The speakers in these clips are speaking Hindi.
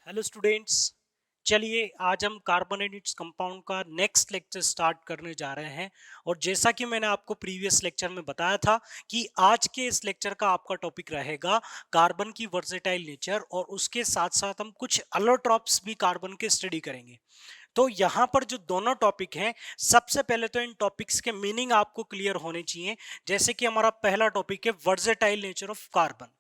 Hello students. चलिए आज हम कार्बोनेटेड कंपाउंड का नेक्स्ट लेक्चर स्टार्ट करने जा रहे हैं। और जैसा कि मैंने आपको प्रीवियस लेक्चर में बताया था कि आज के इस लेक्चर का आपका टॉपिक रहेगा कार्बन की वर्सेटाइल नेचर, और उसके साथ साथ हम कुछ अलोट्रॉप्स भी कार्बन के स्टडी करेंगे। तो यहाँ पर जो दोनों टॉपिक हैं, सबसे पहले तो इन टॉपिक्स के मीनिंग आपको क्लियर होने चाहिए। जैसे कि हमारा पहला टॉपिक है versatile nature of carbon.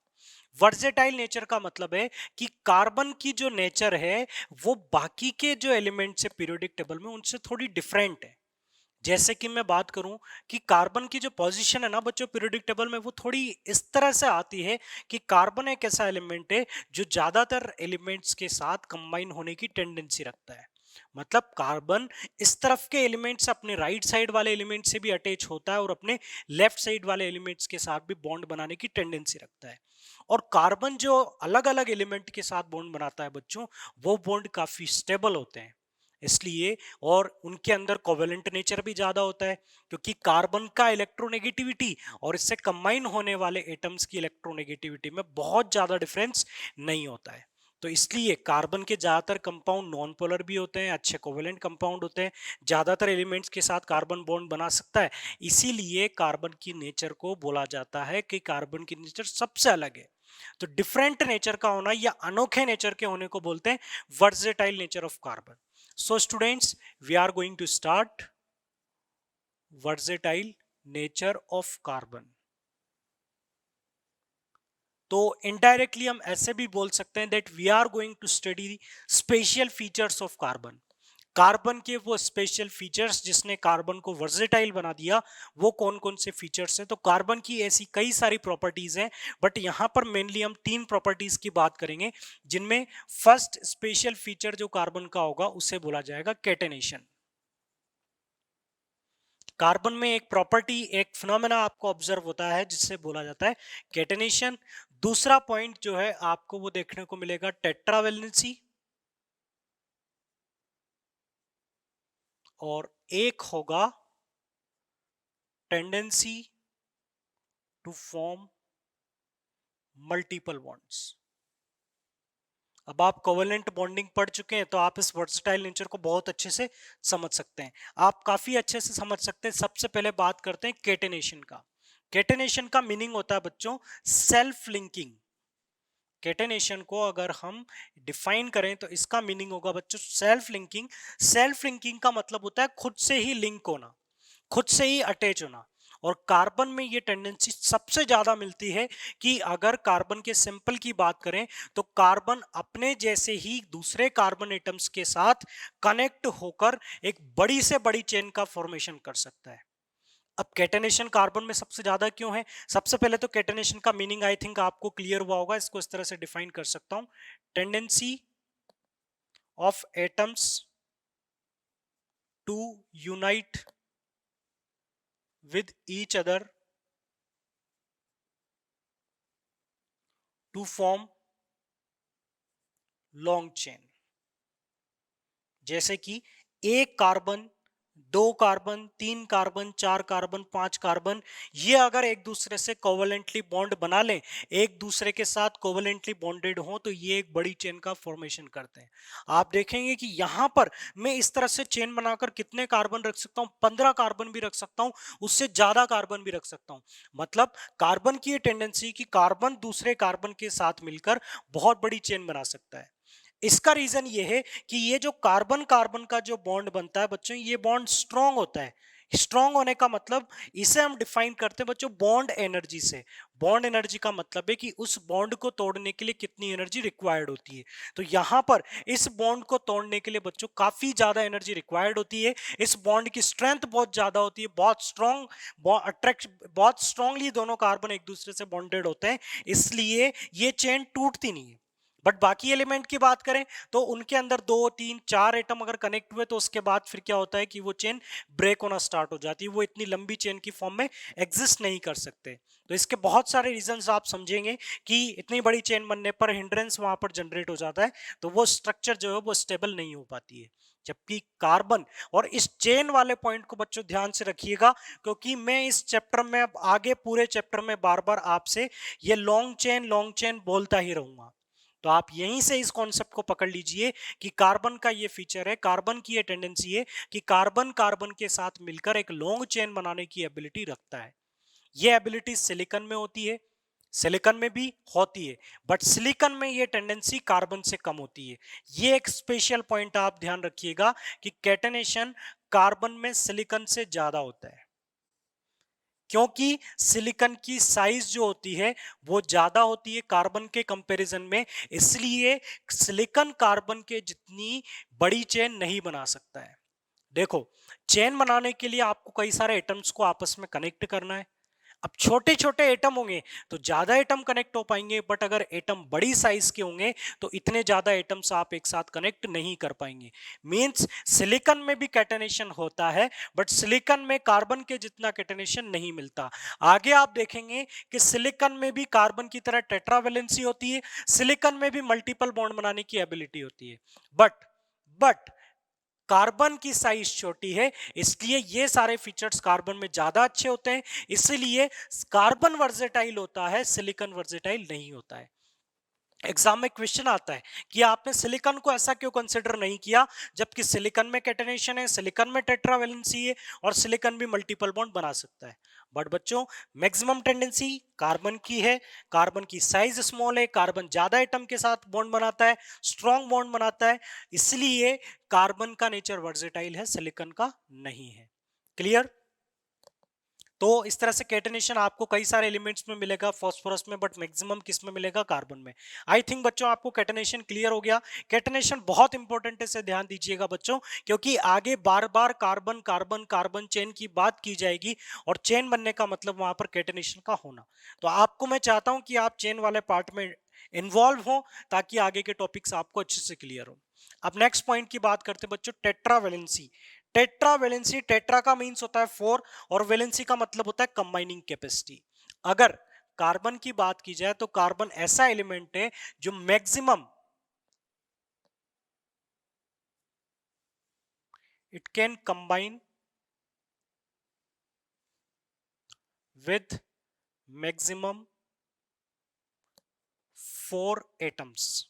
Versatile nature का मतलब है कि कार्बन की जो नेचर है वो बाकी के जो एलिमेंट से पीरियोडिक टेबल में उनसे थोड़ी डिफरेंट है। जैसे कि मैं बात करूं कि कार्बन की जो पोजीशन है ना बच्चों पीरियोडिक टेबल में, वो थोड़ी इस तरह से आती है कि कार्बन एक ऐसा एलिमेंट है जो ज्यादातर एलिमेंट्स के साथ कंबाइन होने की टेंडेंसी रखता है। मतलब कार्बन इस तरफ के एलिमेंट्स अपने राइट साइड वाले एलिमेंट से भी अटैच होता है और अपने लेफ्ट साइड वाले एलिमेंट्स के साथ भी बॉन्ड बनाने की टेंडेंसी रखता है। और कार्बन जो अलग अलग एलिमेंट के साथ बॉन्ड बनाता है बच्चों, वो बॉन्ड काफी स्टेबल होते हैं इसलिए। और उनके अंदर कोवेलेंट नेचर भी ज्यादा होता है, क्योंकि कार्बन का इलेक्ट्रोनेगेटिविटी और इससे कंबाइन होने वाले एटम्स की इलेक्ट्रोनेगेटिविटी में बहुत ज्यादा डिफरेंस नहीं होता है। तो इसलिए कार्बन के ज्यादातर कंपाउंड नॉन पोलर भी होते हैं, अच्छे कोवेलेंट कंपाउंड होते हैं, ज्यादातर एलिमेंट्स के साथ कार्बन बॉन्ड बना सकता है। इसीलिए कार्बन की नेचर को बोला जाता है कि कार्बन की नेचर सबसे अलग है। तो डिफरेंट नेचर का होना या अनोखे नेचर के होने को बोलते हैं versatile nature of carbon. So students, we are going to start versatile nature of carbon. तो इनडायरेक्टली हम ऐसे भी बोल सकते हैं that we are going to study special features of carbon. Carbon के वो स्पेशल फीचर्स जिसने कार्बन को वर्सेटाइल बना दिया, वो कौन कौन से फीचर्स हैं। तो कार्बन की ऐसी कई सारी प्रॉपर्टीज हैं, बट यहां पर मेनली हम तीन प्रॉपर्टीज की बात करेंगे, जिनमें फर्स्ट स्पेशल फीचर जो कार्बन का होगा उसे बोला जाएगा कैटेनेशन। कार्बन में एक प्रॉपर्टी, एक फिनोमेना आपको ऑब्जर्व होता है जिससे बोला जाता है कैटेनेशन। दूसरा पॉइंट जो है आपको वो देखने को मिलेगा टेट्रावेलेंसी, और एक होगा tendency to form multiple bonds. अब आप कोवेलेंट बॉन्डिंग पढ़ चुके हैं तो आप इस वर्सेटाइल नेचर को बहुत अच्छे से समझ सकते हैं, आप काफी अच्छे से समझ सकते हैं। सबसे पहले बात करते हैं कैटेनेशन का। कैटेनेशन का मीनिंग होता है बच्चों सेल्फ लिंकिंग। कैटेनेशन को अगर हम डिफाइन करें तो इसका मीनिंग होगा बच्चों सेल्फ लिंकिंग। सेल्फ लिंकिंग का मतलब होता है खुद से ही लिंक होना, खुद से ही अटैच होना। और कार्बन में ये टेंडेंसी सबसे ज्यादा मिलती है कि अगर कार्बन के सिंपल की बात करें तो कार्बन अपने जैसे ही दूसरे कार्बन एटम्स के साथ कनेक्ट होकर एक बड़ी से बड़ी चेन का फॉर्मेशन कर सकता है। अब कैटेनेशन कार्बन में सबसे ज्यादा क्यों है? सबसे पहले तो कैटेनेशन का मीनिंग आई थिंक आपको क्लियर हुआ होगा, इसको इस तरह से डिफाइन कर सकता हूं, tendency of atoms to unite with each other to form long chain। जैसे कि एक कार्बन, दो कार्बन, तीन कार्बन, चार कार्बन, पांच कार्बन, ये अगर एक दूसरे से कोवेलेंटली बॉन्ड बना लें, एक दूसरे के साथ कोवेलेंटली बॉन्डेड हो, तो ये एक बड़ी चेन का फॉर्मेशन करते हैं। आप देखेंगे कि यहां पर मैं इस तरह से चेन बनाकर कितने कार्बन रख सकता हूं, 15 कार्बन भी रख सकता हूं, उससे ज्यादा कार्बन भी रख सकता हूं। मतलब कार्बन की ये टेंडेंसी कि कार्बन दूसरे कार्बन के साथ मिलकर बहुत बड़ी चेन बना सकता है। इसका रीजन ये है कि ये जो कार्बन कार्बन का जो बॉन्ड बनता है बच्चों, ये बॉन्ड स्ट्रांग होता है। स्ट्रांग होने का मतलब इसे हम डिफाइन करते हैं बच्चों बॉन्ड एनर्जी से। बॉन्ड एनर्जी का मतलब है कि उस बॉन्ड को तोड़ने के लिए कितनी एनर्जी रिक्वायर्ड होती है। तो यहां पर इस बॉन्ड को तोड़ने के लिए बच्चों काफी ज्यादा एनर्जी रिक्वायर्ड होती है। इस बॉन्ड की स्ट्रेंथ बहुत ज्यादा होती है, बहुत स्ट्रॉन्ग अट्रैक्ट, बहुत स्ट्रांगली दोनों कार्बन एक दूसरे से बॉन्डेड होते हैं, इसलिए ये चेन टूटती नहीं है। बट बाकी एलिमेंट की बात करें तो उनके अंदर दो तीन चार एटम अगर कनेक्ट हुए तो उसके बाद फिर क्या होता है कि वो चेन ब्रेक होना स्टार्ट हो जाती है, वो इतनी लंबी चेन की फॉर्म में एग्जिस्ट नहीं कर सकते। तो इसके बहुत सारे रीजंस आप समझेंगे कि इतनी बड़ी चेन बनने पर हिंड्रेंस वहां पर जनरेट हो जाता है, तो वो स्ट्रक्चर जो है वो स्टेबल नहीं हो पाती है। जबकि कार्बन, और इस चेन वाले पॉइंट को बच्चों ध्यान से रखिएगा, क्योंकि मैं इस चैप्टर में अब आगे पूरे चैप्टर में बार बार आपसे ये लॉन्ग चेन बोलता ही रहूंगा। तो आप यहीं से इस कॉन्सेप्ट को पकड़ लीजिए कि कार्बन का ये फीचर है, कार्बन की ये टेंडेंसी है कि कार्बन कार्बन के साथ मिलकर एक लॉन्ग चेन बनाने की एबिलिटी रखता है। ये एबिलिटी सिलिकॉन में होती है, सिलिकॉन में भी होती है, बट सिलिकॉन में ये टेंडेंसी कार्बन से कम होती है। ये एक स्पेशल पॉइंट आप ध्यान रखिएगा कि कैटेनेशन कार्बन में सिलिकॉन से ज्यादा होता है, क्योंकि सिलिकॉन की साइज जो होती है वो ज्यादा होती है कार्बन के कंपैरिजन में, इसलिए सिलिकॉन कार्बन के जितनी बड़ी चेन नहीं बना सकता है। देखो, चेन बनाने के लिए आपको कई सारे एटम्स को आपस में कनेक्ट करना है। अब छोटे छोटे एटम होंगे तो ज्यादा एटम कनेक्ट हो पाएंगे, बट अगर एटम बड़ी साइज के होंगे तो इतने ज्यादा एटम्स आप एक साथ कनेक्ट नहीं कर पाएंगे। मींस सिलिकॉन में भी कैटेनेशन होता है, बट सिलिकॉन में कार्बन के जितना कैटेनेशन नहीं मिलता। आगे आप देखेंगे कि सिलिकॉन में भी कार्बन की तरह टेट्रावेलेंसी होती है, सिलिकॉन में भी मल्टीपल बॉन्ड बनाने की एबिलिटी होती है, बट कार्बन की साइज छोटी है, इसलिए ये सारे फीचर्स कार्बन में ज्यादा अच्छे होते हैं, इसलिए कार्बन वर्सेटाइल होता है, सिलिकॉन वर्सेटाइल नहीं होता है। एग्जाम में क्वेश्चन आता है कि आपने सिलिकॉन को ऐसा क्यों कंसिडर नहीं किया, जबकि सिलिकॉन में कैटेनेशन है, सिलिकॉन में टेट्रावेलेंसी है और सिलिकॉन भी मल्टीपल बॉन्ड बना सकता है। बट बच्चों, मैक्सिमम टेंडेंसी कार्बन की है, कार्बन की साइज स्मॉल है, कार्बन ज्यादा एटम के साथ बॉन्ड बनाता है, स्ट्रॉन्ग बॉन्ड बनाता है, इसलिए कार्बन का नेचर वर्सेटाइल है, सिलिकॉन का नहीं है। क्लियर? तो इस तरह से कैटेनेशन आपको कई सारे एलिमेंट्स में मिलेगा, फास्फोरस में, बट मैक्सिमम किस में मिलेगा? कार्बन में। आई थिंक बच्चों आपको कैटेनेशन क्लियर हो गया। कैटेनेशन बहुत इंपॉर्टेंट है, इसे ध्यान दीजिएगा बच्चों, क्योंकि आगे बार बार कार्बन कार्बन कार्बन चेन की बात की जाएगी और चेन बनने का मतलब वहां पर कैटेनेशन का होना। तो आपको मैं चाहता हूं कि आप चेन वाले पार्ट में इन्वॉल्व हो ताकि आगे के टॉपिक्स आपको अच्छे से क्लियर हो। अब नेक्स्ट पॉइंट की बात करते हैं बच्चों, टेट्रावेलेंसी। टेट्रावेलेंसी, टेट्रा का मीन्स होता है 4 और वेलेंसी का मतलब होता है कंबाइनिंग कैपेसिटी। अगर कार्बन की बात की जाए तो कार्बन ऐसा एलिमेंट है जो maximum it can combine with maximum 4 atoms.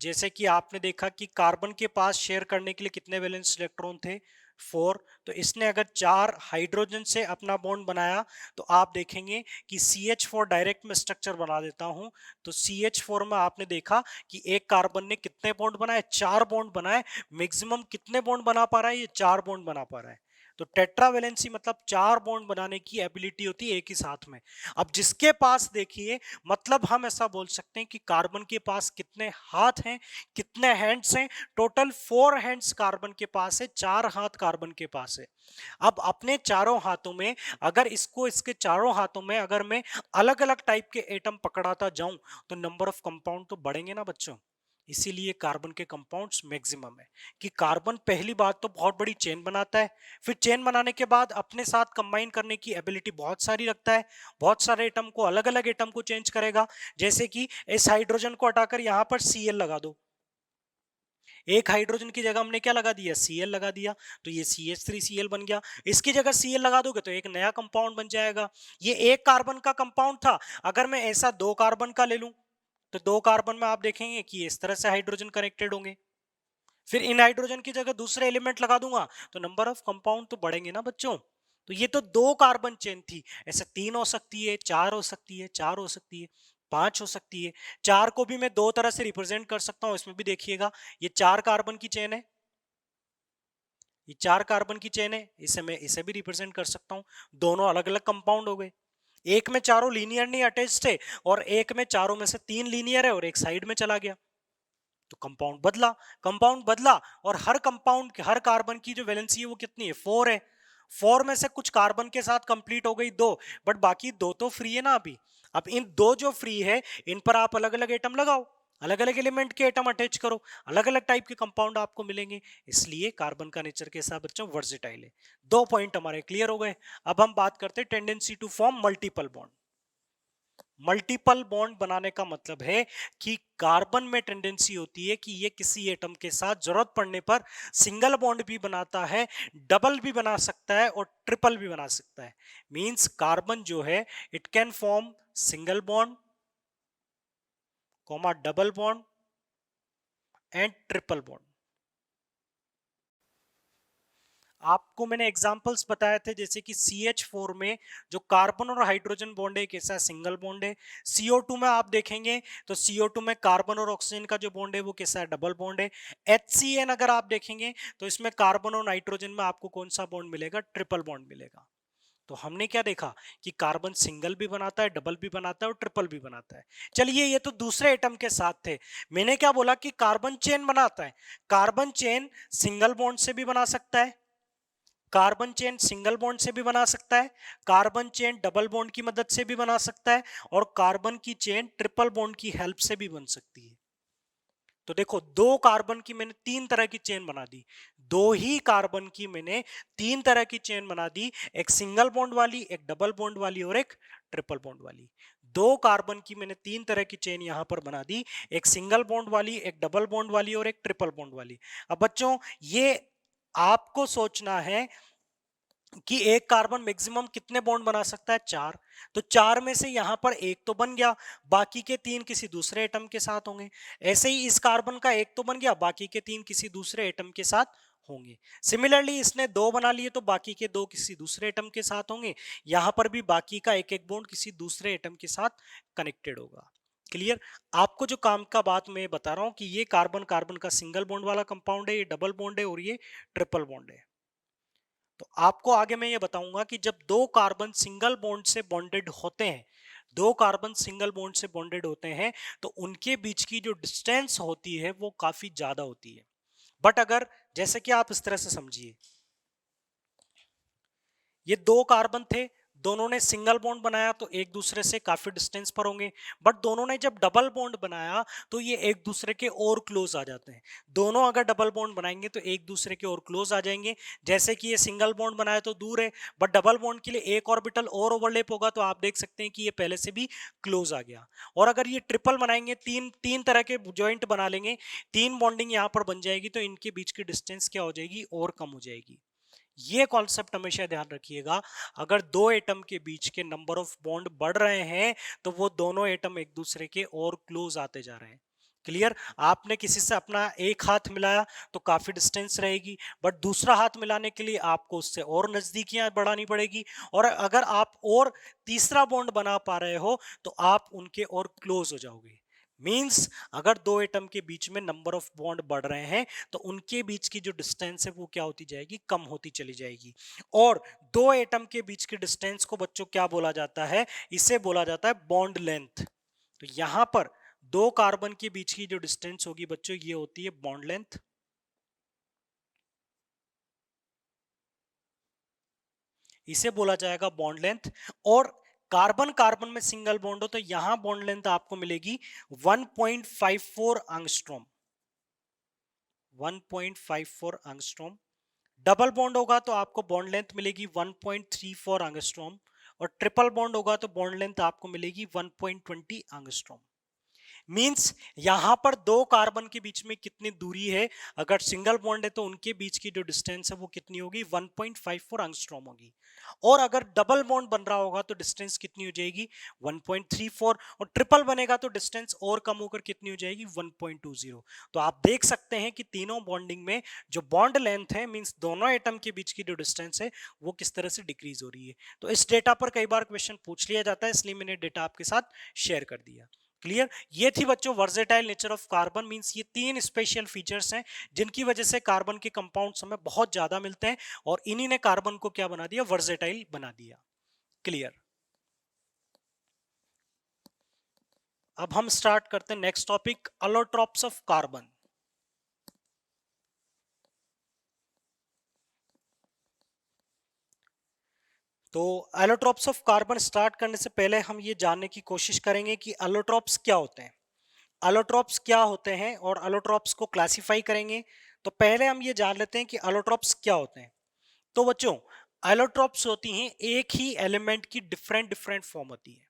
जैसे कि आपने देखा कि कार्बन के पास शेयर करने के लिए कितने वैलेंस इलेक्ट्रॉन थे? 4। तो इसने अगर 4 हाइड्रोजन से अपना बॉन्ड बनाया तो आप देखेंगे कि CH4 डायरेक्ट में स्ट्रक्चर बना देता हूं, तो CH4 में आपने देखा कि एक कार्बन ने कितने बॉन्ड बनाए? 4 बॉन्ड बनाए। मैक्सिमम कितने बॉन्ड बना पा रहा है? ये 4 बॉन्ड बना पा रहा है। तो टेट्रावेलेंसी मतलब 4 बॉन्ड बनाने की एबिलिटी होती है एक ही साथ में। अब जिसके पास देखिए, मतलब हम ऐसा बोल सकते हैं कि कार्बन के पास कितने हाथ हैं, कितने हैंड्स हैं? टोटल 4 हैंड्स कार्बन के पास है, 4 हाथ कार्बन के पास है। अब अपने चारों हाथों में अगर इसके चारों हाथों में अगर मैं अलग अलग टाइप के एटम पकड़ाता जाऊं तो नंबर ऑफ कंपाउंड तो बढ़ेंगे ना बच्चों। इसीलिए कार्बन के कंपाउंड्स मैक्सिमम है कि कार्बन पहली बात तो बहुत बड़ी चेन बनाता है, फिर चेन बनाने के बाद अपने साथ कंबाइन करने की एबिलिटी बहुत सारी रखता है, बहुत सारे एटम को, अलग अलग एटम को चेंज करेगा। जैसे कि इस हाइड्रोजन को हटाकर यहां पर Cl लगा दो, एक हाइड्रोजन की जगह हमने क्या लगा दिया? Cl लगा दिया, तो ये CH3Cl बन गया। इसकी जगह Cl लगा दोगे तो एक नया कंपाउंड बन जाएगा। ये एक कार्बन का कंपाउंड था, अगर मैं ऐसा 2 कार्बन का ले लूं तो 2 कार्बन में आप देखेंगे कि इस तरह से हाइड्रोजन कनेक्टेड होंगे। फिर इन हाइड्रोजन की जगह दूसरे एलिमेंट लगा दूंगा तो नंबर ऑफ कंपाउंड तो बढ़ेंगे ना बच्चों। तो ये तो 2 कार्बन चेन थी, ऐसे 3 हो सकती है, 4 हो सकती है, 4 हो सकती है, 5 हो सकती है। 4 को भी मैं 2 तरह से रिप्रेजेंट कर सकता हूं, इसमें भी देखिएगा ये 4 कार्बन की चेन है, ये 4 कार्बन की चेन है, इसे मैं इसे भी रिप्रेजेंट कर सकता हूं। दोनों अलग अलग कंपाउंड हो गए। एक में चारों लीनियर नहीं अटैच्ड थे और एक में चारों में से 3 लीनियर है और एक साइड में चला गया, तो कंपाउंड बदला। कंपाउंड बदला और हर कंपाउंड, हर कार्बन की जो वैलेंसी है वो कितनी है? 4 है। 4 में से कुछ कार्बन के साथ कंप्लीट हो गई 2, बट बाकी 2 तो फ्री है ना अभी। अब इन 2 जो फ्री है इन पर आप अलग अलग एटम लगाओ, अलग अलग एलिमेंट के एटम अटैच करो, अलग अलग टाइप के कंपाउंड आपको मिलेंगे। इसलिए कार्बन का नेचर के हिसाब बच्चों वर्सेटाइल है। 2 पॉइंट हमारे क्लियर हो गए। अब हम बात करते हैं tendency to form multiple bond. Multiple bond बनाने का मतलब है कि कार्बन में टेंडेंसी होती है कि ये किसी एटम के साथ जरूरत पड़ने पर सिंगल बॉन्ड भी बनाता है, डबल भी बना सकता है और ट्रिपल भी बना सकता है। मींस कार्बन जो है it can form single bond, comma double bond and triple bond. आपको मैंने एग्जांपल्स बताए थे, जैसे कि CH4 में जो कार्बन और हाइड्रोजन बॉन्ड है कैसा सिंगल बॉन्ड है। CO2 में आप देखेंगे तो CO2 में कार्बन और ऑक्सीजन का जो बॉन्ड है वो कैसा है, डबल बॉन्ड है। HCN अगर आप देखेंगे तो इसमें कार्बन और नाइट्रोजन में आपको कौन सा बॉन्ड मिलेगा, ट्रिपल बॉन्ड मिलेगा। तो हमने क्या देखा कि कार्बन सिंगल भी बनाता है, डबल भी बनाता है और ट्रिपल भी बनाता है। चलिए ये तो दूसरे एटम के साथ थे। मैंने क्या बोला कि कार्बन चेन बनाता है। कार्बन चेन सिंगल बॉन्ड से भी बना सकता है, कार्बन चेन सिंगल बॉन्ड से भी बना सकता है, कार्बन चेन डबल बॉन्ड की मदद से भी बना सकता है, और कार्बन की चेन ट्रिपल बॉन्ड की हेल्प से भी बन सकती है। तो देखो, दो कार्बन की मैंने तीन तरह की चेन बना दी, दो ही कार्बन की मैंने तीन तरह की चेन बना दी, एक सिंगल बॉन्ड वाली, एक डबल बॉन्ड वाली और एक ट्रिपल बॉन्ड वाली। दो कार्बन की मैंने तीन तरह की चेन यहां पर बना दी, एक सिंगल बॉन्ड वाली, एक डबल बॉन्ड वाली और एक ट्रिपल बॉन्ड वाली। अब बच्चों, ये आपको सोचना है कि एक कार्बन मैक्सिमम कितने बॉन्ड बना सकता है, चार। तो चार में से यहां पर एक तो बन गया, बाकी के तीन किसी दूसरे एटम के साथ होंगे। ऐसे ही इस कार्बन का एक तो बन गया, बाकी के तीन किसी दूसरे एटम के साथ होंगे। सिमिलरली इसने दो बना लिए तो बाकी के दो किसी दूसरे एटम के साथ होंगे। यहां पर भी बाकी का एक एक बॉन्ड किसी दूसरे एटम के साथ कनेक्टेड होगा। क्लियर? आपको जो काम का बात मैं बता रहा हूं कि ये कार्बन कार्बन का सिंगल बॉन्ड वाला कंपाउंड है, ये डबल बॉन्ड है और ये ट्रिपल बॉन्ड है। तो आपको आगे मैं ये बताऊंगा कि जब दो कार्बन सिंगल बॉन्ड से बॉन्डेड होते हैं, दो कार्बन सिंगल बॉन्ड से बॉन्डेड होते हैं, तो उनके बीच की जो डिस्टेंस होती है वो काफी ज्यादा होती है। बट अगर, जैसे कि आप इस तरह से समझिए, ये दो कार्बन थे, दोनों ने सिंगल बॉन्ड बनाया तो एक दूसरे से काफी डिस्टेंस पर होंगे। बट दोनों ने जब डबल बॉन्ड बनाया तो ये एक दूसरे के और क्लोज आ जाते हैं। दोनों अगर डबल बॉन्ड बनाएंगे तो एक दूसरे के और क्लोज आ जाएंगे। जैसे कि ये सिंगल बॉन्ड बनाया तो दूर है, बट डबल बॉन्ड के लिए एक ऑर्बिटल और ओवरलैप होगा तो आप देख सकते हैं कि ये पहले से भी क्लोज आ गया। और अगर ये ट्रिपल बनाएंगे, तीन तीन तरह के ज्वाइंट बना लेंगे, तीन बॉन्डिंग यहाँ पर बन जाएगी, तो इनके बीच की डिस्टेंस क्या हो जाएगी, और कम हो जाएगी। ये कॉन्सेप्ट हमेशा ध्यान रखिएगा। अगर दो एटम के बीच के नंबर ऑफ बॉन्ड बढ़ रहे हैं तो वो दोनों एटम एक दूसरे के और क्लोज आते जा रहे हैं। क्लियर? आपने किसी से अपना एक हाथ मिलाया तो काफी डिस्टेंस रहेगी, बट दूसरा हाथ मिलाने के लिए आपको उससे और नजदीकियां बढ़ानी पड़ेगी। और अगर आप और तीसरा बॉन्ड बना पा रहे हो तो आप उनके और क्लोज हो जाओगे। मींस अगर दो एटम के बीच में नंबर ऑफ बॉन्ड बढ़ रहे हैं तो उनके बीच की जो डिस्टेंस है वो क्या होती जाएगी, कम होती चली जाएगी। और दो एटम के बीच की डिस्टेंस को बच्चों क्या बोला जाता है, इसे बोला जाता है बॉन्ड लेंथ। तो यहां पर दो कार्बन के बीच की जो डिस्टेंस होगी बच्चों, ये होती है बॉन्ड लेंथ। इसे बोला जाएगा बॉन्ड लेंथ। और कार्बन कार्बन में सिंगल बॉन्ड हो तो यहां बॉन्ड लेंथ आपको मिलेगी 1.54 एंगस्ट्रॉम, 1.54 एंगस्ट्रॉम। डबल बॉन्ड होगा तो आपको बॉन्ड लेंथ मिलेगी 1.34 एंगस्ट्रॉम, और ट्रिपल बॉन्ड होगा तो बॉन्ड लेंथ आपको मिलेगी 1.20 एंगस्ट्रॉम। मींस यहां पर दो कार्बन के बीच में कितनी दूरी है, अगर सिंगल बॉन्ड है तो उनके बीच की जो डिस्टेंस है वो कितनी होगी, 1.54 एंगस्ट्रॉम होगी। और अगर डबल बॉन्ड बन रहा होगा तो डिस्टेंस कितनी हो जाएगी, 1.34, और ट्रिपल बनेगा तो डिस्टेंस और कम होकर कितनी हो जाएगी, 1.20। तो आप देख सकते हैं कि तीनों बॉन्डिंग में जो बॉन्ड लेंथ है, मींस दोनों एटम के बीच की जो डिस्टेंस है वो किस तरह से डिक्रीज हो रही है। तो इस डेटा पर कई बार क्वेश्चन पूछ लिया जाता है, इसलिए मैंने डेटा आपके साथ शेयर कर दिया। क्लियर? ये थी बच्चों versatile nature of carbon. Means ये तीन स्पेशल फीचर्स हैं जिनकी वजह से कार्बन के कंपाउंड्स हमें बहुत ज्यादा मिलते हैं, और इन्हीं ने कार्बन को क्या बना दिया, वर्सेटाइल बना दिया। क्लियर? अब हम स्टार्ट करते हैं नेक्स्ट टॉपिक, अलोट्रॉप्स ऑफ कार्बन। तो एलोट्रॉप्स ऑफ कार्बन स्टार्ट करने से पहले हम ये जानने की कोशिश करेंगे कि एलोट्रॉप्स क्या होते हैं। एलोट्रॉप्स क्या होते हैं और एलोट्रॉप्स को क्लासिफाई करेंगे। तो पहले हम ये जान लेते हैं कि एलोट्रॉप्स क्या होते हैं। तो बच्चों, एलोट्रॉप्स होती हैं एक ही एलिमेंट की डिफरेंट डिफरेंट फॉर्म होती है।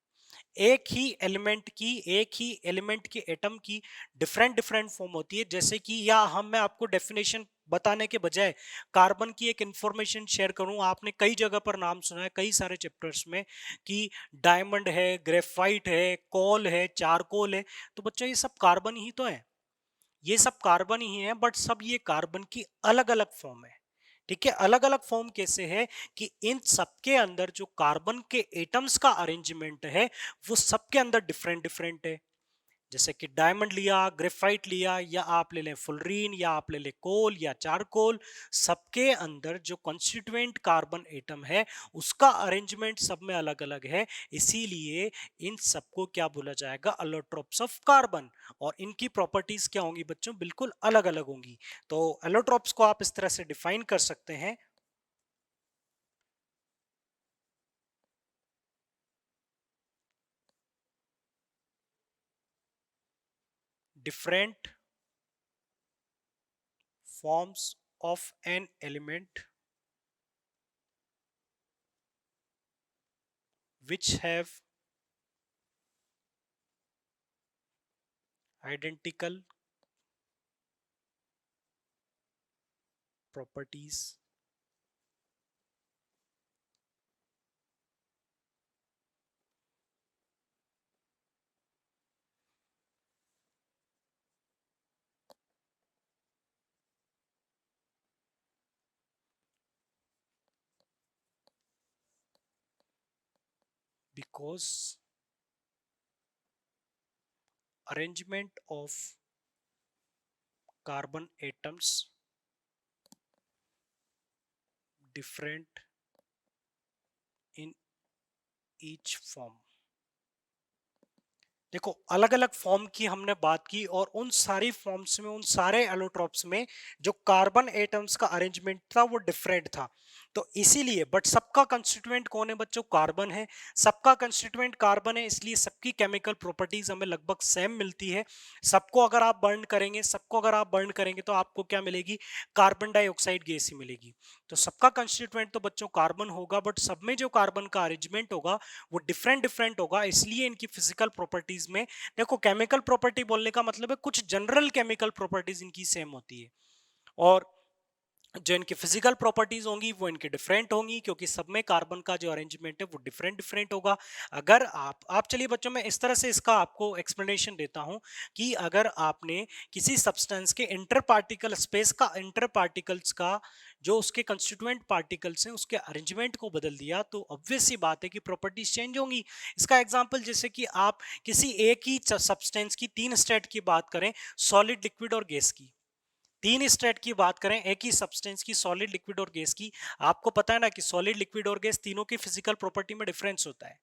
एक ही एलिमेंट की एटम की डिफरेंट डिफरेंट फॉर्म होती है। जैसे कि या हम मैं आपको डेफिनेशन बताने के बजाय कार्बन की एक इंफॉर्मेशन शेयर करूं, आपने कई जगह पर नाम सुना है कई सारे चैप्टर्स में कि डायमंड है, ग्रेफाइट है, कोल है, चारकोल है। तो बच्चों ये सब कार्बन ही तो है, ये सब कार्बन ही है, बट सब ये कार्बन की अलग अलग फॉर्म है। ठीक है, अलग अलग फॉर्म कैसे है कि इन सबके अंदर जो कार्बन के एटम्स का अरेंजमेंट है वो सबके अंदर डिफरेंट डिफरेंट है। जैसे कि डायमंड लिया, ग्रेफाइट लिया, या आप ले लें फुलरीन, या आप ले लें कोल या चारकोल, सबके अंदर जो कॉन्स्टिट्यूएंट कार्बन एटम है उसका अरेंजमेंट सब में अलग अलग है। इसीलिए इन सबको क्या बोला जाएगा, अलोट्रोप्स ऑफ कार्बन। और इनकी प्रॉपर्टीज क्या होंगी बच्चों, बिल्कुल अलग अलग होंगी। तो एलोट्रोप्स को आप इस तरह से डिफाइन कर सकते हैं, different forms of an element which have identical properties because arrangement of carbon atoms different in each form। देखो अलग अलग फॉर्म की हमने बात की, और उन सारी फॉर्म्स में, उन सारे एलोट्रोप्स में जो कार्बन एटम्स का अरेंजमेंट था वो डिफरेंट था। तो इसीलिए, बट सबका कंस्टिट्यूएंट कौन है बच्चों, कार्बन है। सबका कंस्टिट्यूएंट कार्बन है, इसलिए सबकी केमिकल प्रॉपर्टीज हमें लगभग सेम मिलती है। सबको अगर आप बर्न करेंगे तो आपको क्या मिलेगी, कार्बन डाइऑक्साइड गैस ही मिलेगी। तो सबका कंस्टिट्यूएंट तो बच्चों कार्बन होगा, बट सब में जो कार्बन का अरेंजमेंट होगा वो डिफरेंट डिफरेंट होगा। इसलिए इनकी फिजिकल प्रॉपर्टीज में, देखो केमिकल प्रॉपर्टी बोलने का मतलब है कुछ जनरल केमिकल प्रॉपर्टीज इनकी सेम होती है, और जो इनकी फिजिकल प्रॉपर्टीज होंगी वो इनके डिफरेंट होंगी, क्योंकि सब में कार्बन का जो अरेंजमेंट है वो डिफरेंट डिफरेंट होगा। अगर आप चलिए बच्चों, मैं इस तरह से इसका आपको एक्सप्लेनेशन देता हूं कि अगर आपने किसी सब्सटेंस के इंटर पार्टिकल स्पेस का, इंटर पार्टिकल्स का जो उसके कंस्टिट्यूएंट पार्टिकल्स हैं उसके अरेंजमेंट को बदल दिया, तो ऑब्वियस सी बात है कि प्रॉपर्टीज चेंज होंगी। इसका एग्जांपल जैसे कि आप किसी एक ही सब्सटेंस की तीन स्टेट की बात करें, सॉलिड, लिक्विड और गैस की, तीन स्टेट की बात करें एक ही सब्सटेंस की, सॉलिड, लिक्विड और गैस की, आपको पता है ना कि सॉलिड, लिक्विड और गैस तीनों की फिजिकल प्रॉपर्टी में डिफरेंस होता है।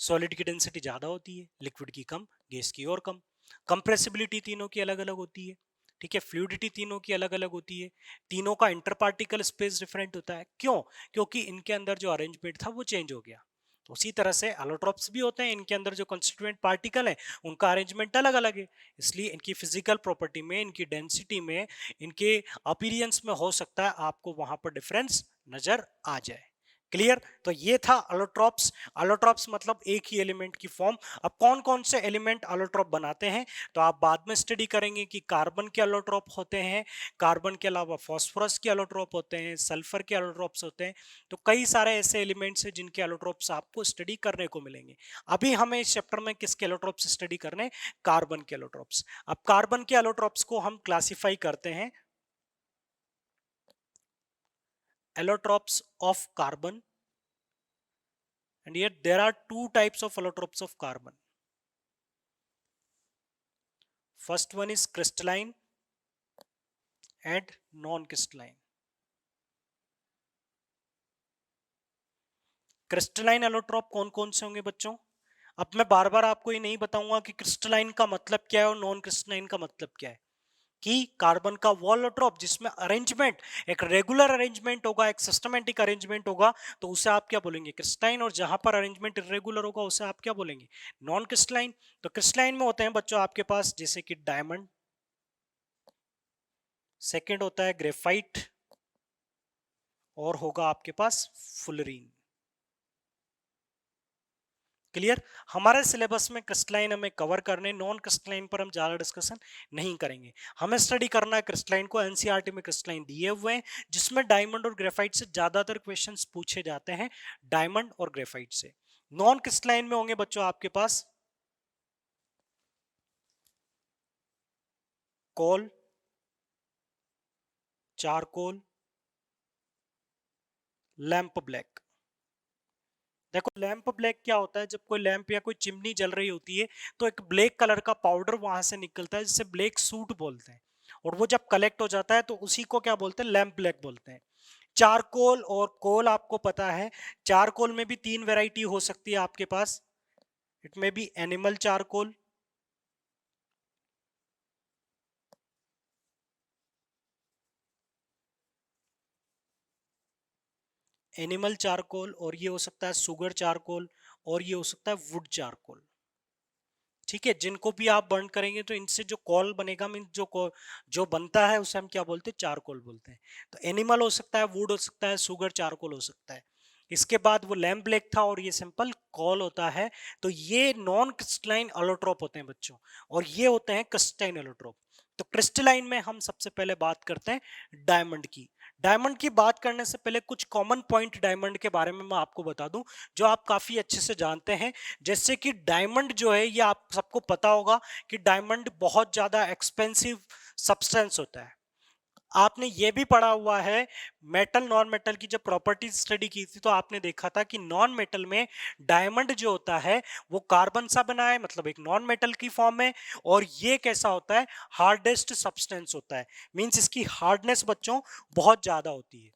सॉलिड की डेंसिटी ज्यादा होती है, लिक्विड की कम, गैस की और कम। कंप्रेसिबिलिटी तीनों की अलग अलग होती है। ठीक है, फ्लूइडिटी तीनों की अलग अलग होती है। तीनों का इंटर पार्टिकल स्पेस डिफरेंट होता है। क्यों? क्योंकि इनके अंदर जो अरेंजमेंट था वो चेंज हो गया। तो उसी तरह से एलोट्रोप्स भी होते हैं, इनके अंदर जो कंस्टिट्यूएंट पार्टिकल है उनका अरेंजमेंट अलग अलग है। इसलिए इनकी फिजिकल प्रॉपर्टी में, इनकी डेंसिटी में, इनके अपीरियंस में हो सकता है आपको वहां पर डिफरेंस नजर आ जाए। क्लियर? तो ये था अलोट्रोप्स। अलोट्रोप्स मतलब एक ही एलिमेंट की फॉर्म। अब कौन कौन से एलिमेंट अलोट्रोप बनाते हैं तो आप बाद में स्टडी करेंगे कि कार्बन के अलोट्रोप होते हैं, कार्बन के अलावा फास्फोरस के अलोट्रोप होते हैं, सल्फर के अलोट्रोप्स होते हैं। तो कई सारे ऐसे एलिमेंट्स हैं जिनके अलोट्रोप्स आपको स्टडी करने को मिलेंगे। अभी हमें इस चैप्टर में किसके अलोट्रोप्स स्टडी करने, कार्बन के अलोट्रोप्स। अब कार्बन के अलोट्रोप्स को हम क्लासिफाई करते हैं, allotropes of carbon, and yet there are two types of allotropes of carbon. First one is crystalline and non-crystalline. Crystalline allotrope कौन कौन से होंगे बच्चों? अब मैं बार बार आपको ये नहीं बताऊंगा कि क्रिस्टलाइन का मतलब क्या है और नॉन क्रिस्टलाइन का मतलब क्या है। कि कार्बन का वो एलोट्रोप जिसमें अरेंजमेंट एक रेगुलर अरेंजमेंट होगा, एक सिस्टमेटिक अरेंजमेंट होगा, तो उसे आप क्या बोलेंगे, क्रिस्टलाइन। और जहां पर अरेंजमेंट इरेगुलर होगा उसे आप क्या बोलेंगे, नॉन क्रिस्टलाइन। तो क्रिस्टलाइन में होते हैं बच्चों आपके पास जैसे कि डायमंड, सेकंड होता है ग्रेफाइट, और होगा आपके पास फुलरीन। क्लियर। हमारे सिलेबस में क्रिस्टलाइन हमें कवर करने, नॉन क्रिस्टलाइन पर हम ज्यादा डिस्कशन नहीं करेंगे। हमें स्टडी करना है क्रिस्टलाइन को। एनसीईआरटी में क्रिस्टलाइन दिए हुए हैं जिसमें डायमंड और ग्रेफाइट से ज्यादातर क्वेश्चंस पूछे जाते हैं, डायमंड और ग्रेफाइट से। नॉन क्रिस्टलाइन में होंगे बच्चों आपके पास कोल, चारकोल, लैंप ब्लैक। देखो लैंप ब्लैक क्या होता है, जब कोई लैंप या कोई चिमनी जल रही होती है तो एक ब्लैक कलर का पाउडर वहां से निकलता है जिसे ब्लैक सूट बोलते हैं, और वो जब कलेक्ट हो जाता है तो उसी को क्या बोलते हैं, लैंप ब्लैक बोलते हैं। चारकोल और कोल आपको पता है, चारकोल में भी तीन वैरायटी हो सकती है आपके पास। It may be animal charcoal, animal charcoal, और ये हो सकता है सुगर चारकोल, और ये हो सकता है वुड चारकोल। ठीक है, जिनको भी आप बर्न करेंगे तो इनसे जो कॉल बनेगा, मीन जो बनता है उसे हम क्या बोलते हैं, चारकोल बोलते हैं। तो एनिमल हो सकता है, वुड हो सकता है, सुगर चारकोल हो सकता है। इसके बाद वो लैम्प ब्लैक था और ये सिंपल कॉल होता है। तो ये नॉन क्रिस्टलाइन अलोट्रोप होते हैं बच्चों, और ये होते हैं क्रिस्टलाइन अलोट्रोप। तो क्रिस्टलाइन में हम सबसे पहले बात करते हैं डायमंड की। डायमंड की बात करने से पहले कुछ कॉमन पॉइंट डायमंड के बारे में मैं आपको बता दूं जो आप काफी अच्छे से जानते हैं। जैसे कि डायमंड जो है, ये आप सबको पता होगा कि डायमंड बहुत ज्यादा एक्सपेंसिव सब्सटेंस होता है। आपने ये भी पढ़ा हुआ है, मेटल नॉन मेटल की जब प्रॉपर्टीज स्टडी की थी तो आपने देखा था कि नॉन मेटल में डायमंड जो होता है वो कार्बन सा बना है, मतलब एक नॉन मेटल की फॉर्म है, और ये कैसा होता है, हार्डेस्ट सब्सटेंस होता है। मींस इसकी हार्डनेस बच्चों बहुत ज्यादा होती है।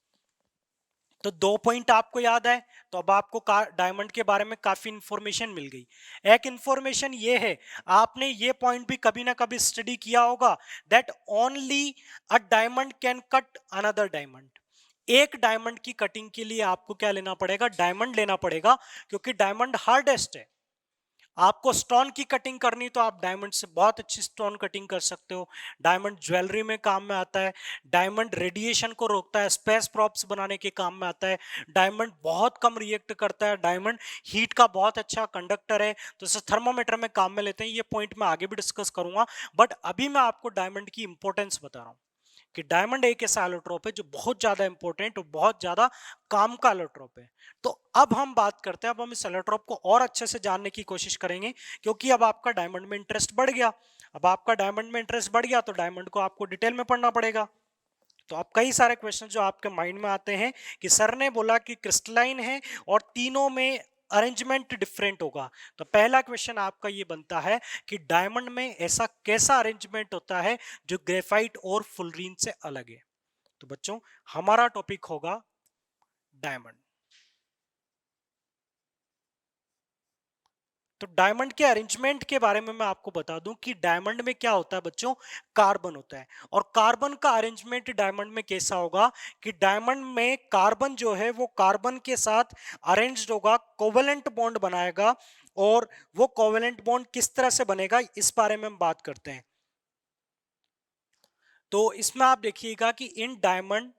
तो दो पॉइंट आपको याद है, तो अब आपको डायमंड के बारे में काफी इंफॉर्मेशन मिल गई। एक इंफॉर्मेशन ये है, आपने ये पॉइंट भी कभी ना कभी स्टडी किया होगा, that only a diamond can cut another diamond. एक डायमंड की कटिंग के लिए आपको क्या लेना पड़ेगा, डायमंड लेना पड़ेगा, क्योंकि डायमंड हार्डेस्ट है। आपको स्टोन की कटिंग करनी तो आप डायमंड से बहुत अच्छी स्टोन कटिंग कर सकते हो। डायमंड ज्वेलरी में काम में आता है, डायमंड रेडिएशन को रोकता है, स्पेस प्रॉप्स बनाने के काम में आता है, डायमंड बहुत कम रिएक्ट करता है, डायमंड हीट का बहुत अच्छा कंडक्टर है, तो इसे थर्मोमीटर में काम में लेते हैं। ये पॉइंट मैं आगे भी डिस्कस करूंगा, बट अभी मैं आपको डायमंड की इंपॉर्टेंस बता रहा हूँ कि डायमंड एक ऐसा एलोट्रोप है जो बहुत ज्यादा इंपॉर्टेंट और बहुत ज्यादा काम का एलोट्रोप है। तो अब हम बात करते हैं, अब हम इस एलोट्रोप को और अच्छे से जानने की कोशिश करेंगे, क्योंकि अब आपका डायमंड में इंटरेस्ट बढ़ गया। अब आपका डायमंड में इंटरेस्ट बढ़ गया तो डायमंड को आपको डिटेल में पढ़ना पड़ेगा। तो आप कई सारे क्वेश्चन जो आपके माइंड में आते हैं कि सर ने बोला कि क्रिस्टलाइन है और तीनों में अरेंजमेंट डिफरेंट होगा, तो पहला क्वेश्चन आपका ये बनता है कि डायमंड में ऐसा कैसा अरेंजमेंट होता है जो ग्रेफाइट और फुलरीन से अलग है। तो बच्चों हमारा टॉपिक होगा डायमंड। तो डायमंड के अरेंजमेंट के बारे में मैं आपको बता दूं कि डायमंड में क्या होता है बच्चों, कार्बन होता है, और कार्बन का अरेंजमेंट डायमंड में कैसा होगा कि डायमंड में कार्बन जो है वो कार्बन के साथ अरेंज्ड होगा, कोवेलेंट बॉन्ड बनाएगा। और वो कोवेलेंट बॉन्ड किस तरह से बनेगा इस बारे में हम बात करते हैं। तो इसमें आप देखिएगा कि इन डायमंड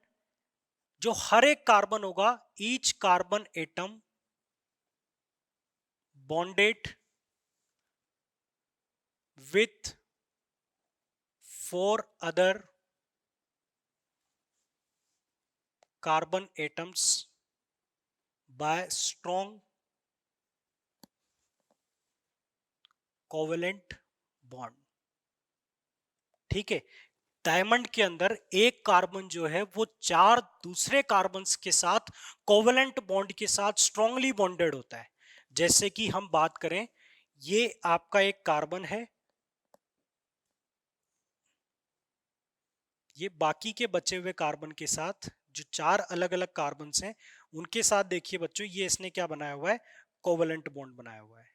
जो हर एक कार्बन होगा, each carbon atom bonded with four other carbon atoms by strong covalent bond। ठीक है, डायमंड के अंदर एक कार्बन जो है वो चार दूसरे कार्बन्स के साथ कोवेलेंट बॉन्ड के साथ स्ट्रांगली बॉन्डेड होता है। जैसे कि हम बात करें, ये आपका एक कार्बन है, ये बाकी के बचे हुए कार्बन के साथ जो चार अलग अलग कार्बन हैं उनके साथ देखिए बच्चों, ये इसने क्या बनाया हुआ है, कोवेलेंट बॉन्ड बनाया हुआ है।